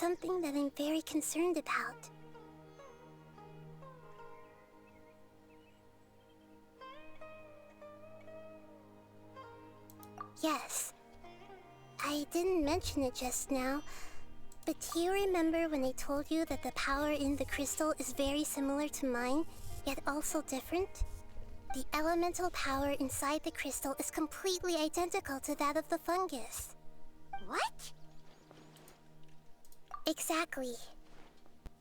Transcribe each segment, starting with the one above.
something that I'm very concerned about. Yes. I didn't mention it just now, but do you remember when I told you that the power in the crystal is very similar to mine, yet also different? The elemental power inside the crystal is completely identical to that of the fungus. What? Exactly.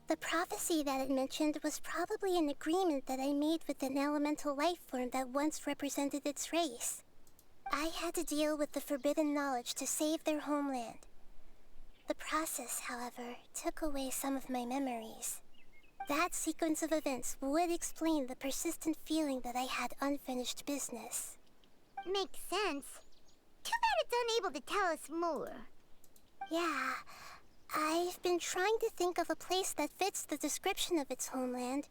The prophecy that it mentioned was probably an agreement that I made with an elemental life form that once represented its race. I had to deal with the forbidden knowledge to save their homeland. The process, however, took away some of my memories. That sequence of events would explain the persistent feeling that I had unfinished business. Makes sense. Too bad it's unable to tell us more. Yeah, I've been trying to think of a place that fits the description of its homeland,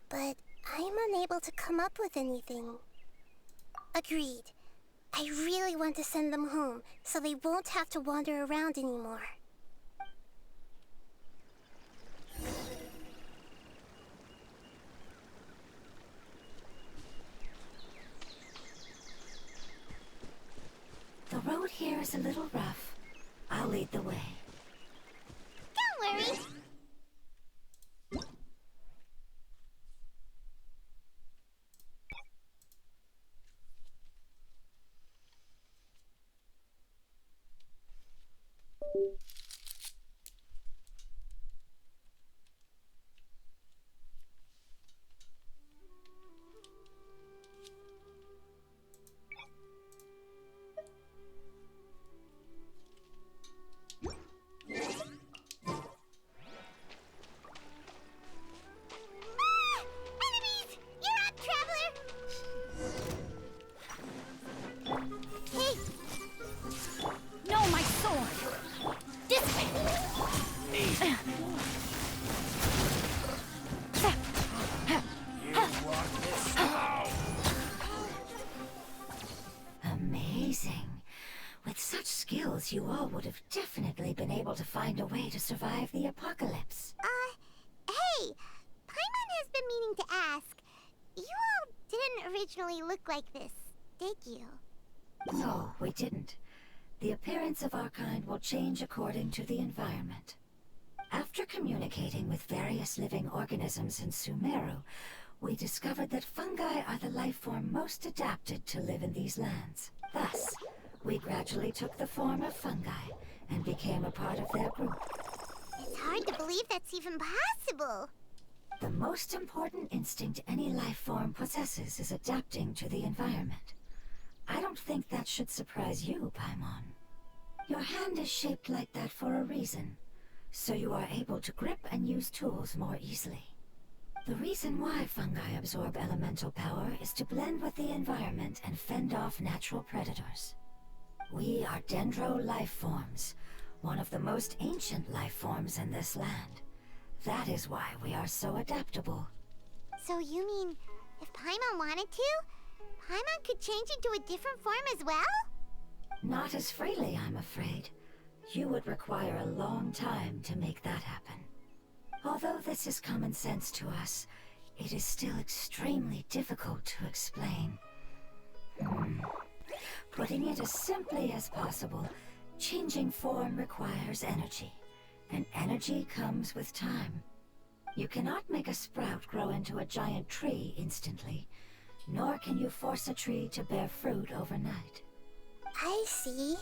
but I'm unable to come up with anything. Agreed. I really want to send them home, so they won't have to wander around anymore. The road here is a little rough. I'll lead the way. Don't worry. Enemies! You're up, traveler! Hey! No, my sword! This way! Amazing. With such skills, you all would have definitely been able to find a way to survive the apocalypse. Hey! Paimon has been meaning to ask. You all didn't originally look like this, did you? No, we didn't. The appearance of our kind will change according to the environment. After communicating with various living organisms in Sumeru, we discovered that fungi are the life form most adapted to live in these lands. Thus, we gradually took the form of fungi and became a part of their group. It's hard to believe that's even possible. The most important instinct any life form possesses is adapting to the environment. I don't think that should surprise you, Paimon. Your hand is shaped like that for a reason, so you are able to grip and use tools more easily. The reason why fungi absorb elemental power is to blend with the environment and fend off natural predators. We are dendro life forms, one of the most ancient life forms in this land. That is why we are so adaptable. So you mean, if Paimon wanted to, Paimon could change into a different form as well? Not as freely, I'm afraid. You would require a long time to make that happen. Although this is common sense to us, it is still extremely difficult to explain. Putting it as simply as possible, changing form requires energy, and energy comes with time. You cannot make a sprout grow into a giant tree instantly, nor can you force a tree to bear fruit overnight. I see.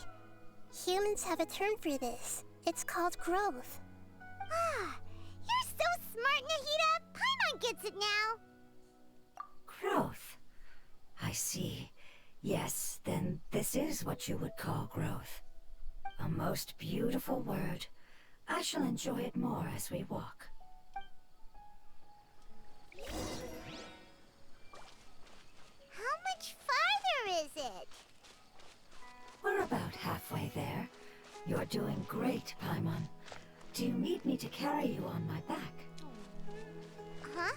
Humans have a term for this. It's called growth. Ah, you're so smart, Nahida! Paimon gets it now! Growth. I see. Yes, then this is what you would call growth. A most beautiful word. I shall enjoy it more as we walk. How much farther is it? We're about halfway there. You're doing great, Paimon. Do you need me to carry you on my back? Huh?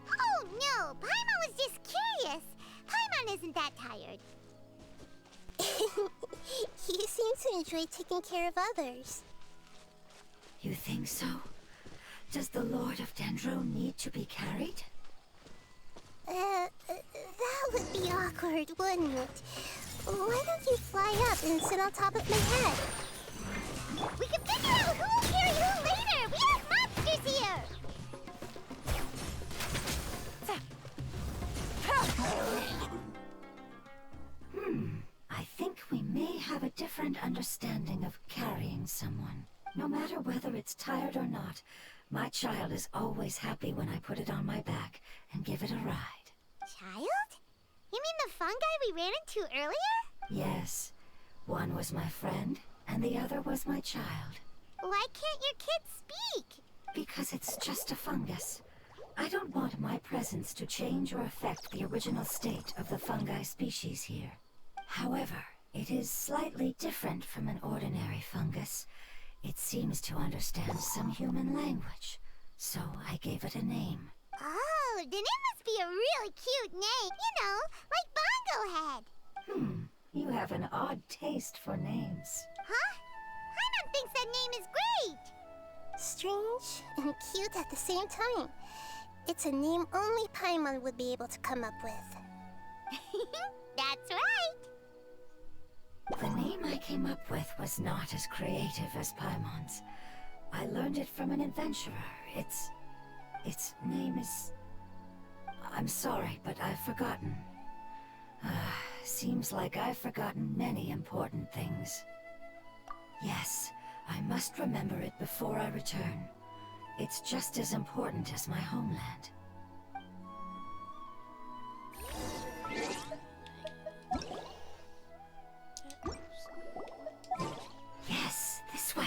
Oh no, Paimon was just curious. Paimon isn't that tired. You seem to enjoy taking care of others. You think so? Does the Lord of Dendro need to be carried? That would be awkward, wouldn't it? Why don't you fly up and sit on top of my head? We can figure out who will carry who later! We have monsters here! I think we may have a different understanding of carrying someone. No matter whether it's tired or not, my child is always happy when I put it on my back and give it a ride. Child? You mean the fungi we ran into earlier? Yes, one was my friend, and the other was my child. Why can't your kid speak? Because it's just a fungus. I don't want my presence to change or affect the original state of the fungi species here. However, it is slightly different from an ordinary fungus. It seems to understand some human language, so I gave it a name. Oh, then it must be a really cute name. You know, like Bongo Head. You have an odd taste for names. Huh? Paimon thinks that name is great. Strange and cute at the same time. It's a name only Paimon would be able to come up with. That's right. The name I came up with was not as creative as Paimon's. I learned it from an adventurer. Its name is... I'm sorry, but I've forgotten. Seems like I've forgotten many important things. Yes, I must remember it before I return. It's just as important as my homeland. Yes, this way.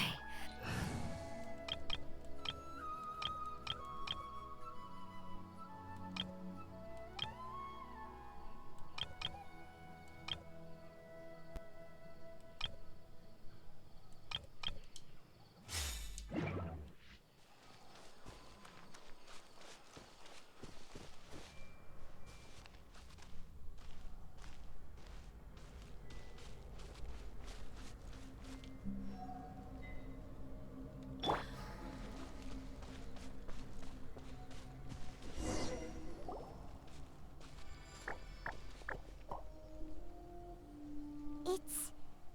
It's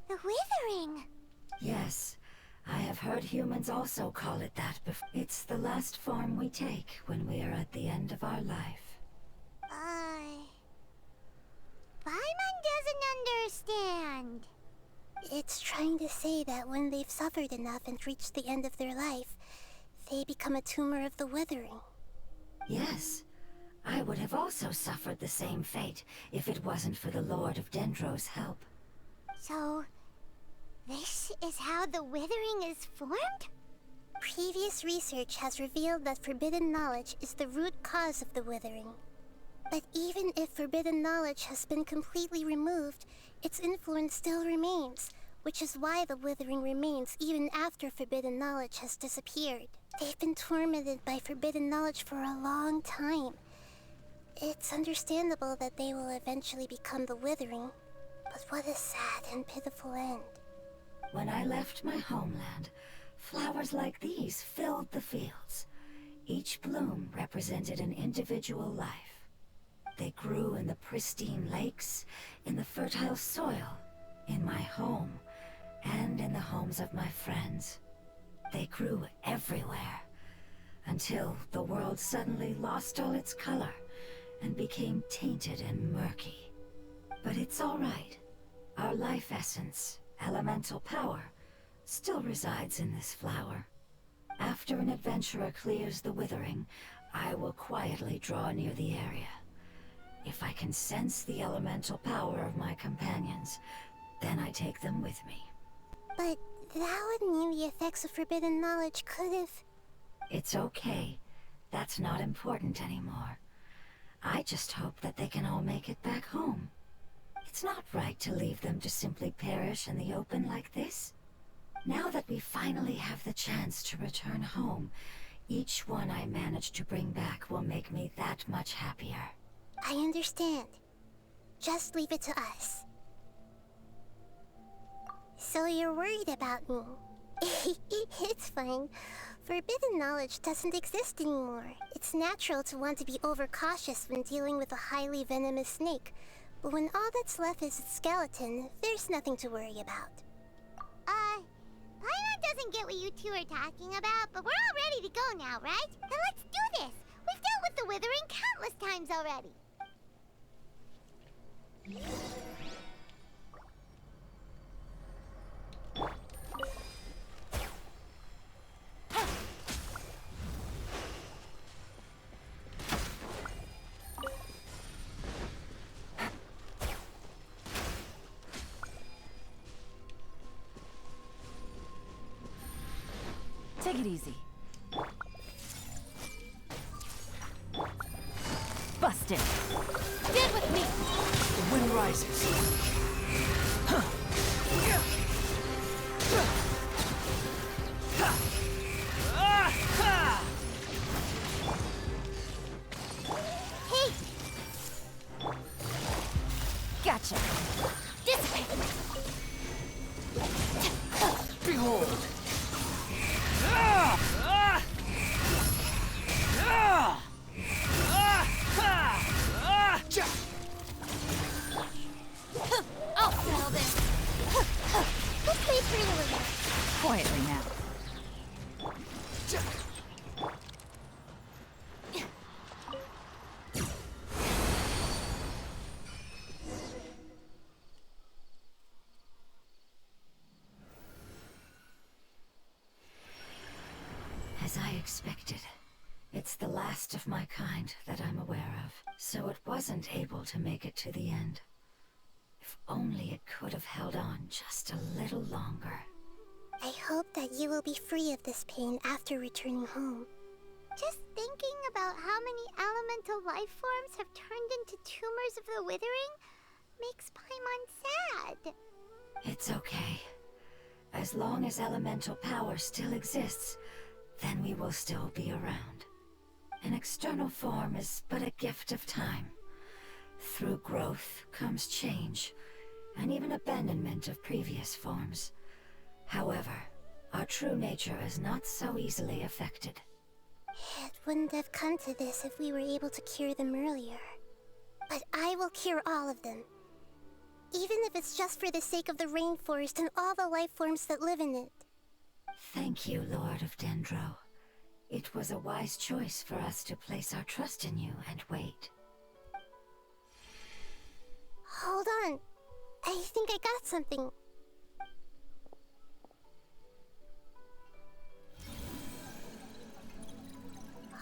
the withering. Yes, I have heard humans also call it that before. It's the last form we take when we are at the end of our life. Paimon doesn't understand. It's trying to say that when they've suffered enough and reached the end of their life, they become a tumor of the withering. Yes, I would have also suffered the same fate if it wasn't for the Lord of Dendro's help. So, this is how the withering is formed? Previous research has revealed that forbidden knowledge is the root cause of the withering. But even if forbidden knowledge has been completely removed, its influence still remains, which is why the withering remains even after forbidden knowledge has disappeared. They've been tormented by forbidden knowledge for a long time. It's understandable that they will eventually become the withering, but what a sad and pitiful end. When I left my homeland, flowers like these filled the fields. Each bloom represented an individual life. They grew in the pristine lakes, in the fertile soil, in my home, and in the homes of my friends. They grew everywhere, until the world suddenly lost all its color and became tainted and murky. But it's all right. Our life essence, elemental power, still resides in this flower. After an adventurer clears the withering, I will quietly draw near the area. If I can sense the elemental power of my companions, then I take them with me. But that would mean the effects of forbidden knowledge could have... It's okay. That's not important anymore. I just hope that they can all make it back home. It's not right to leave them to simply perish in the open like this. Now that we finally have the chance to return home, each one I manage to bring back will make me that much happier. I understand. Just leave it to us. So you're worried about me? It's fine. Forbidden knowledge doesn't exist anymore. It's natural to want to be overcautious when dealing with a highly venomous snake. But when all that's left is its skeleton, there's nothing to worry about. Paimon doesn't get what you two are talking about, but we're all ready to go now, right? Then let's do this! We've dealt with the Withering countless times already! Take it easy. Busted. Get with me. The wind rises. Hey! Gotcha. Dissipate. Behold! I'll settle this. Let's wait for you again. Quietly now. As I expected, it's the last of my kind that I'm aware of, so it wasn't able to make it to the end. If only it could have held on just a little longer. I hope that you will be free of this pain after returning home. Just thinking about how many elemental life forms have turned into tumors of the Withering makes Paimon sad. It's okay. As long as elemental power still exists, then we will still be around. An external form is but a gift of time. Through growth comes change, and even abandonment of previous forms. However, our true nature is not so easily affected. It wouldn't have come to this if we were able to cure them earlier. But I will cure all of them. Even if it's just for the sake of the rainforest and all the life forms that live in it. Thank you, Lord of Dendro. It was a wise choice for us to place our trust in you and wait. Hold on. I think I got something.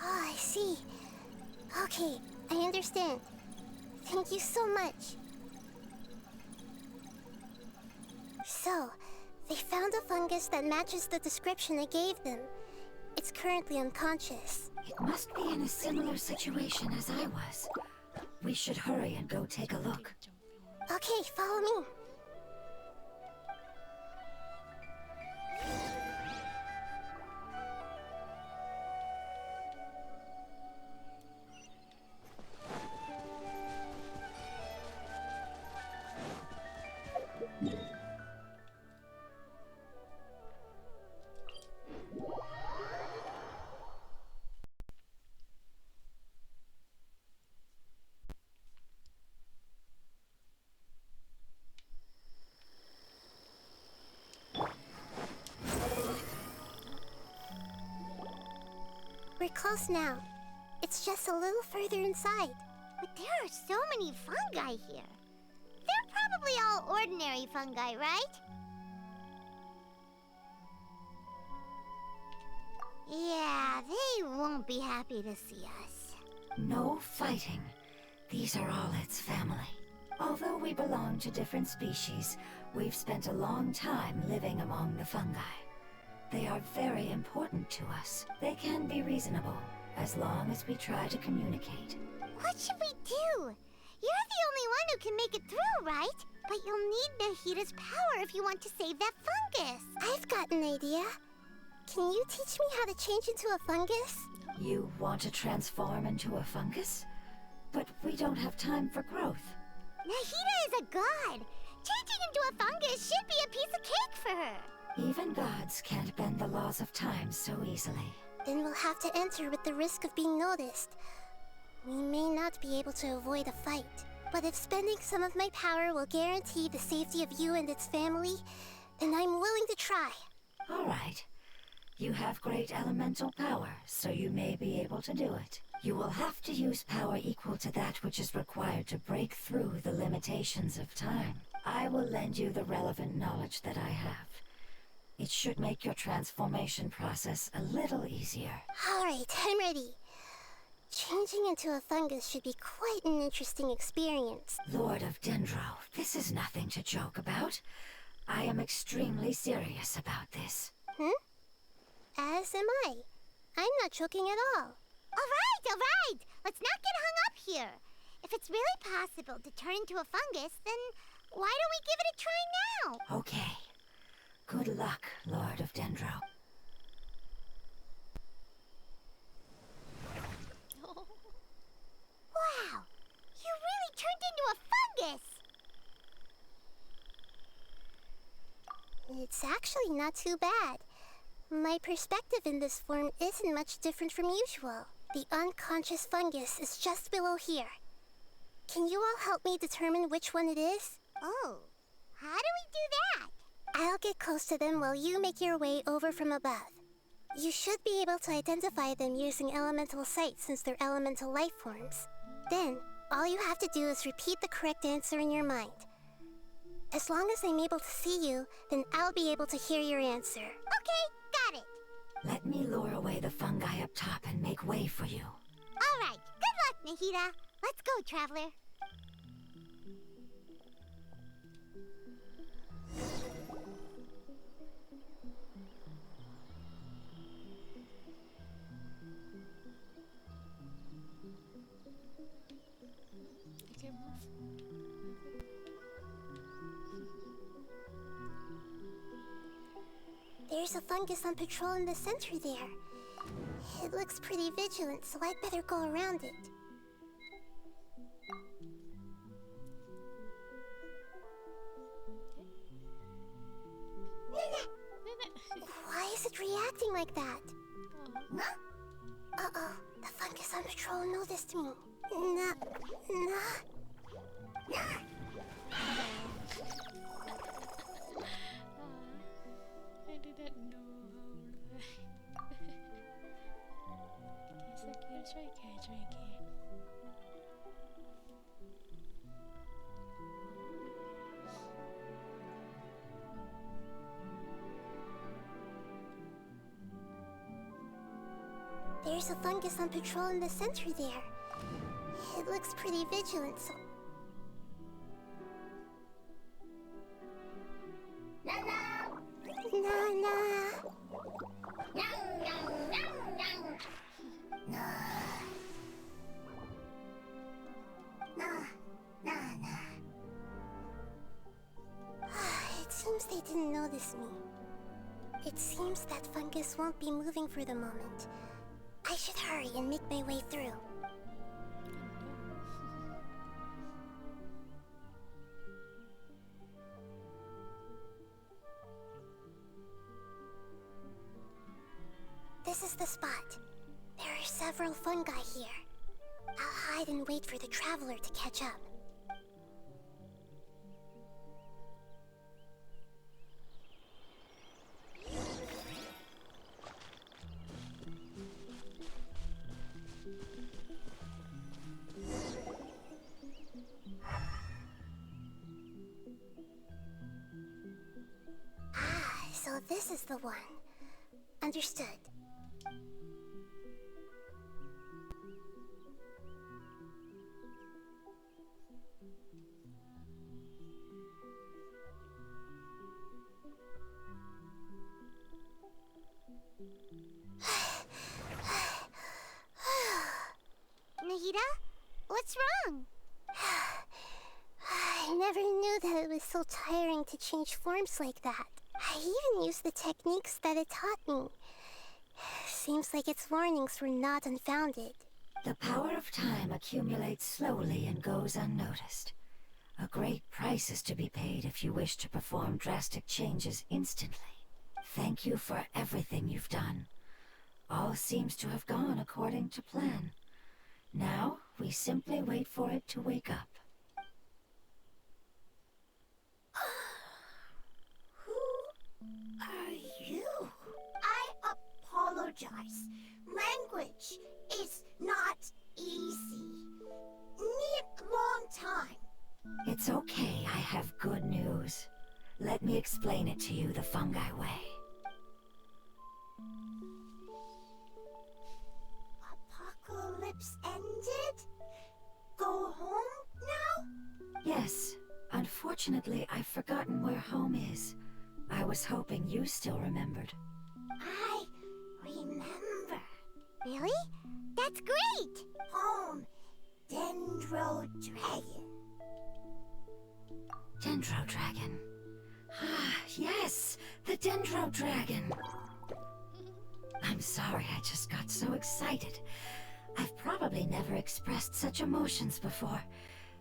Oh, I see. Okay, I understand. Thank you so much. So, they found a fungus that matches the description I gave them. It's currently unconscious. It must be in a similar situation as I was. We should hurry and go take a look. Okay, follow me. We're close now. It's just a little further inside. But there are so many fungi here. They're probably all ordinary fungi, right? Yeah, they won't be happy to see us. No fighting. These are all its family. Although we belong to different species, we've spent a long time living among the fungi. They are very important to us. They can be reasonable, as long as we try to communicate. What should we do? You're the only one who can make it through, right? But you'll need Nahita's power if you want to save that fungus. I've got an idea. Can you teach me how to change into a fungus? You want to transform into a fungus? But we don't have time for growth. Nahita is a god. Changing into a fungus should be a piece of cake for her. Even gods can't bend the laws of time so easily. Then we'll have to enter with the risk of being noticed. We may not be able to avoid a fight, but if spending some of my power will guarantee the safety of you and its family, then I'm willing to try. All right. You have great elemental power, so you may be able to do it. You will have to use power equal to that which is required to break through the limitations of time. I will lend you the relevant knowledge that I have. It should make your transformation process a little easier. Alright, I'm ready. Changing into a fungus should be quite an interesting experience. Lord of Dendro, this is nothing to joke about. I am extremely serious about this. As am I. I'm not joking at all. Alright! Let's not get hung up here. If it's really possible to turn into a fungus, then why don't we give it a try now? Okay. Good luck, Lord of Dendro. Wow! You really turned into a fungus! It's actually not too bad. My perspective in this form isn't much different from usual. The unconscious fungus is just below here. Can you all help me determine which one it is? Oh, how do we do that? I'll get close to them while you make your way over from above. You should be able to identify them using elemental sight since they're elemental life forms. Then, all you have to do is repeat the correct answer in your mind. As long as I'm able to see you, then I'll be able to hear your answer. Okay, got it. Let me lure away the fungi up top and make way for you. Alright, good luck, Nahida. Let's go, Traveler. There's a fungus on patrol in the center there. It looks pretty vigilant, so I'd better go around it. Why is it reacting like that? Uh-oh, the fungus on patrol noticed me. I didn't know how. Guess I try again. There's a fungus on patrol in the center there. It looks pretty vigilant, so... It seems they didn't notice me. It seems that fungus won't be moving for the moment. I should hurry and make my way through. This is the spot. There are several fungi here. I'll hide and wait for the traveler to catch up. So this is the one. Understood. Nahida? What's wrong? I never knew that it was so tiring to change forms like that. I even used the techniques that it taught me. Seems like its warnings were not unfounded. The power of time accumulates slowly and goes unnoticed. A great price is to be paid if you wish to perform drastic changes instantly. Thank you for everything you've done. All seems to have gone according to plan. Now, we simply wait for it to wake up. Who are you? I apologize. Language is not easy. Need long time. It's okay, I have good news. Let me explain it to you the fungi way. Apocalypse ended? Go home now? Yes, unfortunately I've forgotten where home is. I was hoping you still remembered. I remember. Really? That's great! Home, Dendro Dragon. Dendro Dragon. Ah, yes, the Dendro Dragon. I'm sorry, I just got so excited. I've probably never expressed such emotions before.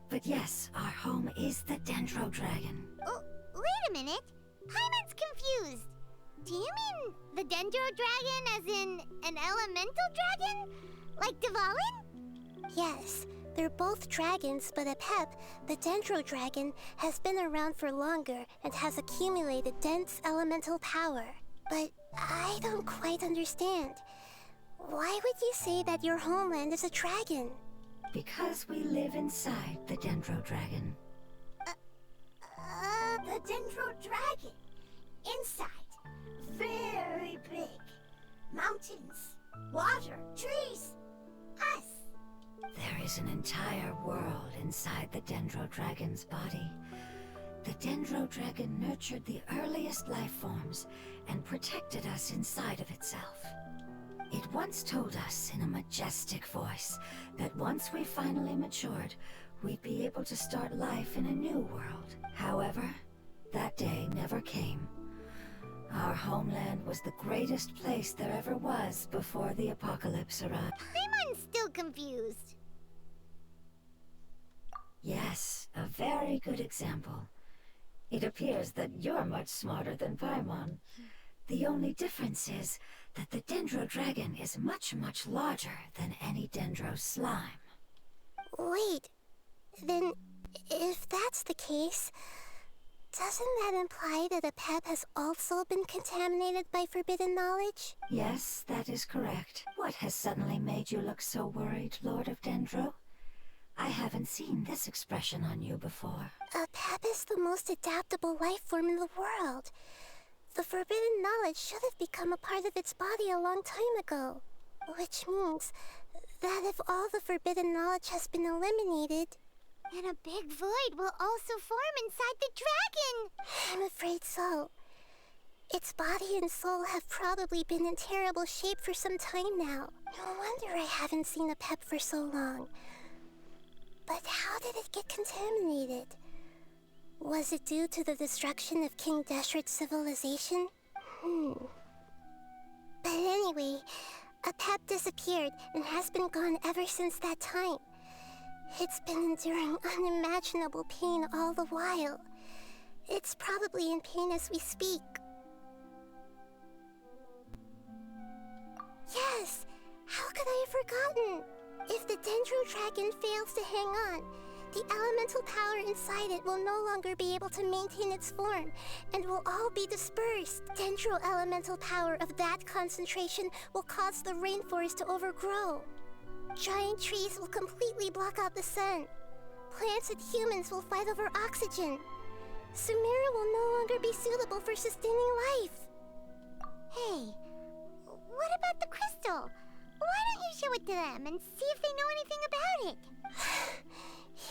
But yes, our home is the Dendro Dragon. Oh, wait a minute. Paimon's confused. Do you mean the Dendro Dragon as in an elemental dragon? Like Dvalin? Yes, they're both dragons, but Apep, the Dendro Dragon, has been around for longer and has accumulated dense elemental power. But I don't quite understand. Why would you say that your homeland is a dragon? Because we live inside the Dendro Dragon. The Dendro Dragon. Inside. Very big. Mountains, water, trees. Us. There is an entire world inside the Dendro Dragon's body. The Dendro Dragon nurtured the earliest life forms and protected us inside of itself. It once told us in a majestic voice that once we finally matured, we'd be able to start life in a new world. However, that day never came. Our homeland was the greatest place there ever was before the apocalypse arrived. Paimon's still confused. Yes, a very good example. It appears that you're much smarter than Paimon. The only difference is that the Dendro Dragon is much, much larger than any Dendro slime. Wait, then if that's the case, doesn't that imply that Apep has also been contaminated by forbidden knowledge? Yes, that is correct. What has suddenly made you look so worried, Lord of Dendro? I haven't seen this expression on you before. Apep is the most adaptable life form in the world. The forbidden knowledge should have become a part of its body a long time ago. Which means that if all the forbidden knowledge has been eliminated, then a big void will also form inside the dragon! I'm afraid so. Its body and soul have probably been in terrible shape for some time now. No wonder I haven't seen Apep for so long. But how did it get contaminated? Was it due to the destruction of King Deshret's civilization? But anyway, Apep disappeared and has been gone ever since that time. It's been enduring unimaginable pain all the while. It's probably in pain as we speak. Yes! How could I have forgotten? If the Dendro Dragon fails to hang on, the elemental power inside it will no longer be able to maintain its form, and will all be dispersed. Dendro elemental power of that concentration will cause the rainforest to overgrow. Giant trees will completely block out the sun. Plants and humans will fight over oxygen. Sumeru will no longer be suitable for sustaining life. Hey, what about the crystal? Why don't you show it to them and see if they know anything about it?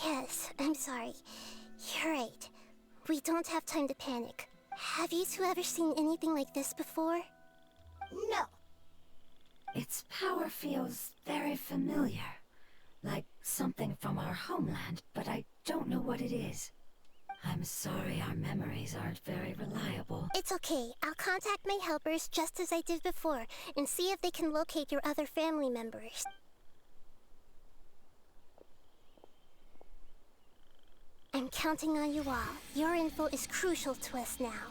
Yes, I'm sorry. You're right. We don't have time to panic. Have you two ever seen anything like this before? No. Its power feels very familiar. Like something from our homeland, but I don't know what it is. I'm sorry our memories aren't very reliable. It's okay. I'll contact my helpers just as I did before and see if they can locate your other family members. I'm counting on you all. Your info is crucial to us now.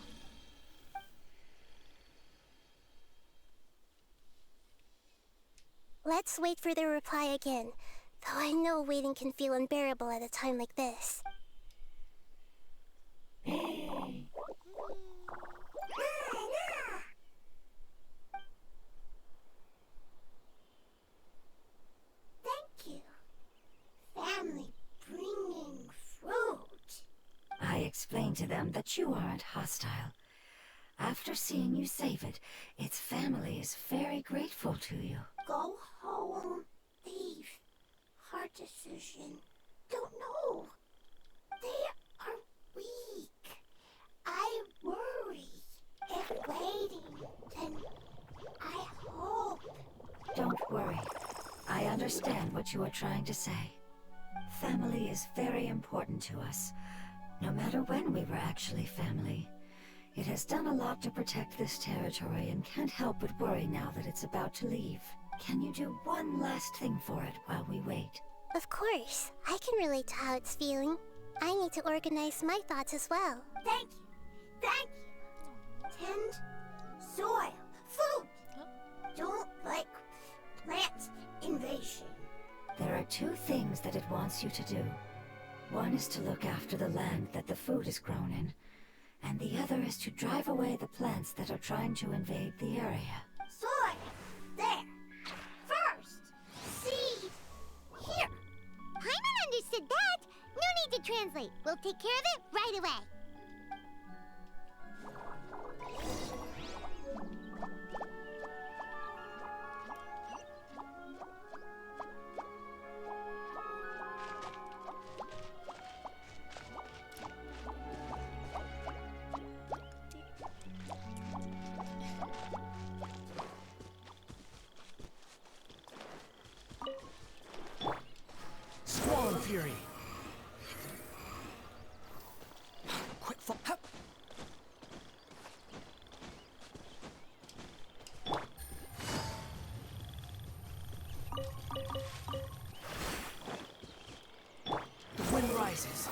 Let's wait for their reply again, though I know waiting can feel unbearable at a time like this. Thank you. Family bringing fruit. I explained to them that you aren't hostile. After seeing you save it, its family is very grateful to you. Go home. Leave. Hard decision. Don't know. They are weak. I worry. If waiting, then I hope. Don't worry. I understand what you are trying to say. Family is very important to us, no matter when we were actually family. It has done a lot to protect this territory and can't help but worry now that it's about to leave. Can you do one last thing for it while we wait? Of course, I can relate to how it's feeling. I need to organize my thoughts as well. Thank you. Thank you. Tend, soil, food. Don't like plant invasion. There are two things that it wants you to do. One is to look after the land that the food is grown in, and the other is to drive away the plants that are trying to invade the area. Soil. There. First. Seed. Here. Paimon understood that. No need to translate. We'll take care of it right away. Squall Fury. Quick fall. Hup. The wind rises.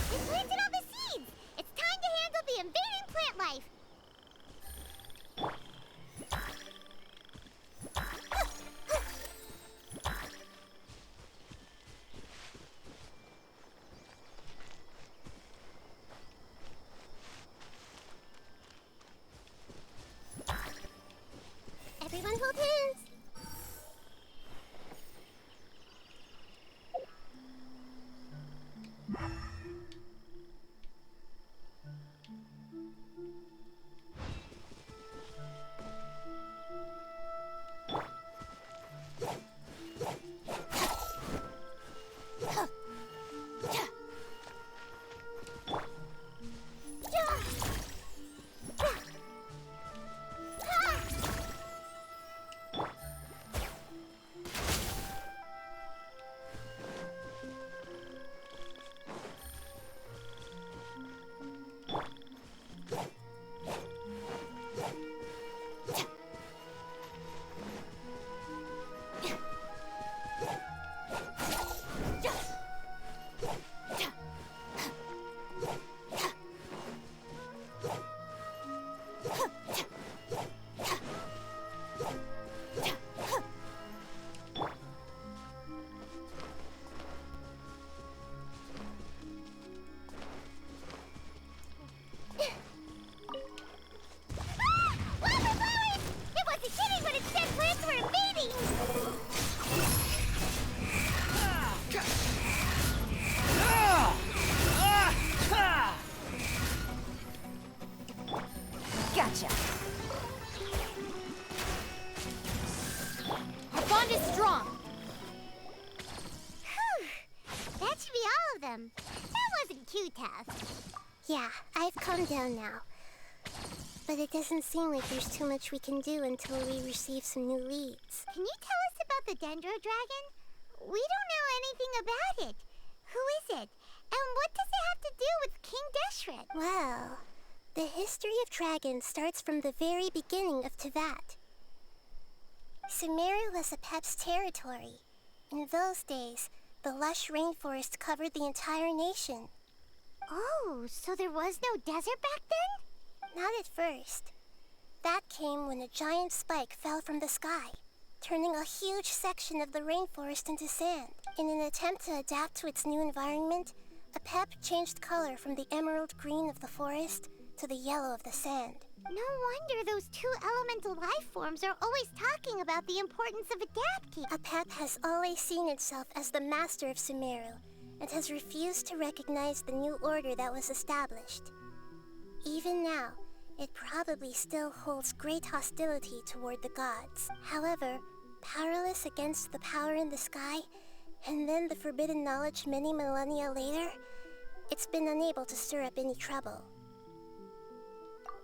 We planted all the seeds. It's time to handle the invading plant life. Everyone hold hands. Wildflowers! It wasn't kidding when it said plants were invading! Gotcha. Our bond is strong. Whew. That should be all of them. That wasn't too tough. Yeah, I've calmed down now. But it doesn't seem like there's too much we can do until we receive some new leads. Can you tell us about the Dendro Dragon? We don't know anything about it. Who is it? And what does it have to do with King Deshret? Well, the history of dragons starts from the very beginning of Tevat. Sumeru was Apep's territory. In those days, the lush rainforest covered the entire nation. Oh, so there was no desert back then? Not at first. That came when a giant spike fell from the sky, turning a huge section of the rainforest into sand. In an attempt to adapt to its new environment, Apep changed color from the emerald green of the forest to the yellow of the sand. No wonder those two elemental life forms are always talking about the importance of adapting. Apep has always seen itself as the master of Sumeru, and has refused to recognize the new order that was established. Even now, it probably still holds great hostility toward the gods. However, powerless against the power in the sky, and then the forbidden knowledge many millennia later, it's been unable to stir up any trouble.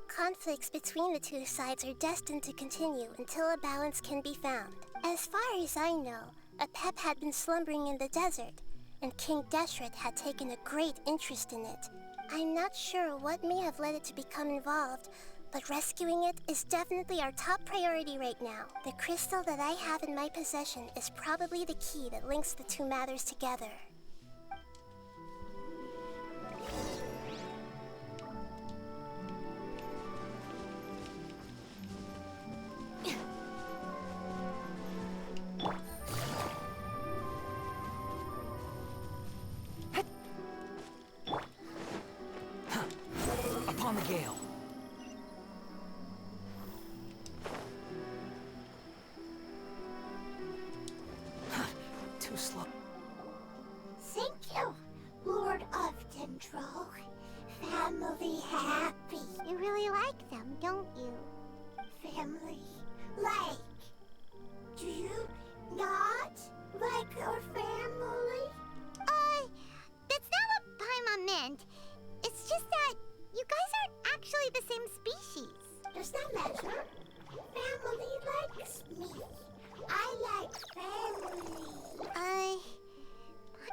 Conflicts between the two sides are destined to continue until a balance can be found. As far as I know, Apep had been slumbering in the desert, and King Deshret had taken a great interest in it. I'm not sure what may have led it to become involved, but rescuing it is definitely our top priority right now. The crystal that I have in my possession is probably the key that links the two matters together. Upon the gale. Too slow. Thank you, Lord of Dendro. Family happy. You really like them, don't you? Family like. Do you not like your family? That's not what Paimon meant. It's just that you guys aren't actually the same species. Does that matter? Family likes me. I like family.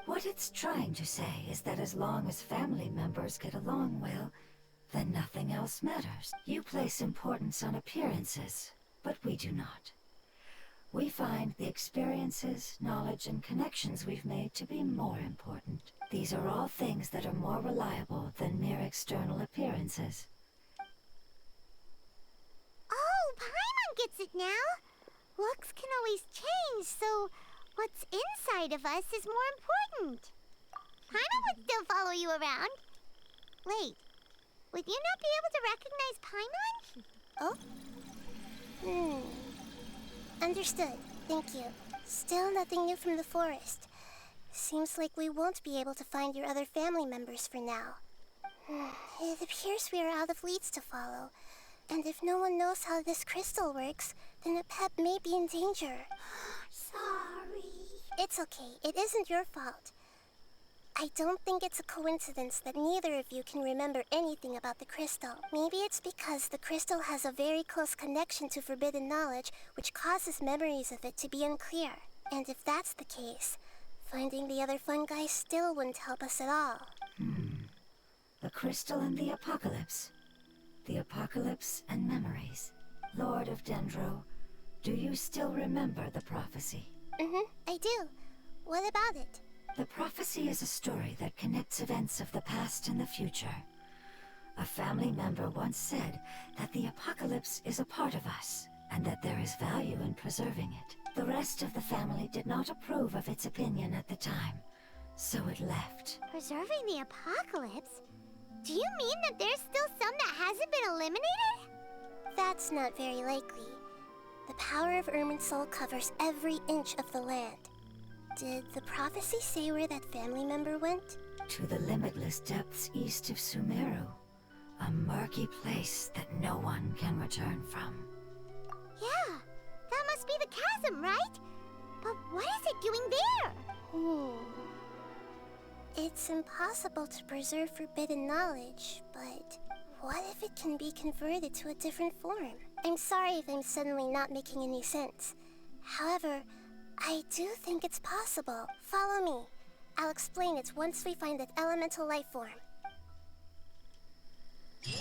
What it's trying to say is that as long as family members get along well, then nothing else matters. You place importance on appearances, but we do not. We find the experiences, knowledge, and connections we've made to be more important. These are all things that are more reliable than mere external appearances. Oh, Paimon gets it now. Looks can always change, so what's inside of us is more important. Paimon would still follow you around. Wait, would you not be able to recognize Paimon? Understood. Thank you. Still nothing new from the forest. Seems like we won't be able to find your other family members for now. It appears we are out of leads to follow. And if no one knows how this crystal works, then Apep may be in danger. Sorry. It's okay. It isn't your fault. I don't think it's a coincidence that neither of you can remember anything about the crystal. Maybe it's because the crystal has a very close connection to forbidden knowledge, which causes memories of it to be unclear. And if that's the case, finding the other fungi still wouldn't help us at all. The crystal and the apocalypse. The apocalypse and memories. Lord of Dendro, do you still remember the prophecy? I do. What about it? The prophecy is a story that connects events of the past and the future. A family member once said that the apocalypse is a part of us, and that there is value in preserving it. The rest of the family did not approve of its opinion at the time, so it left. Preserving the apocalypse? Do you mean that there's still some that hasn't been eliminated? That's not very likely. The power of Irminsul covers every inch of the land. Did the prophecy say where that family member went? To the limitless depths east of Sumeru. A murky place that no one can return from. Yeah, that must be the chasm, right? But what is it doing there? It's impossible to preserve forbidden knowledge, but what if it can be converted to a different form? I'm sorry if I'm suddenly not making any sense. However, I do think it's possible. Follow me. I'll explain it once we find that elemental life form. It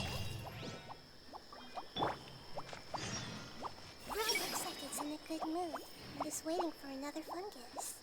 looks like it's in a good mood and is waiting for another fungus.